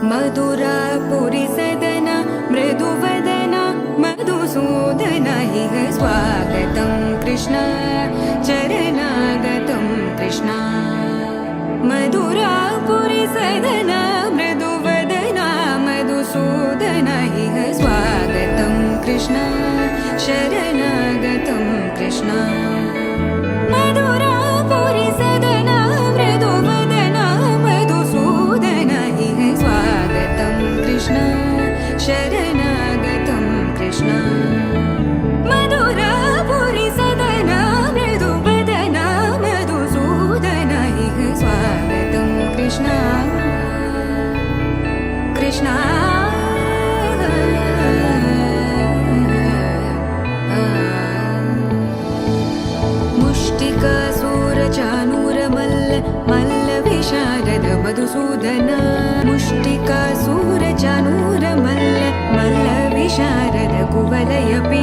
मधुरापुरी सदना मृदुवदना मधुसूदन इह स्वागतं कृष्ण चरणागतं कृष्ण मधुरापुरी सदना मृदुवदना मधुसूदन इह स्वागतं कृष्ण शरणागतं कृष्ण मधुरापुरी सदना मृदुवदना मधुसूदन इह स्वागतं कृष्ण शरणागतं कृष्ण मधुरापुरी सदना मृदुवदना मधुसूदन इह स्वागतं कृष्ण कृष्ण मुष्टिकासूरचानूरमल्ल मल्लविशारद मधुसूदन मुष्टिकासूरचानूरमल्ल मल्लविशारद कुवलयपि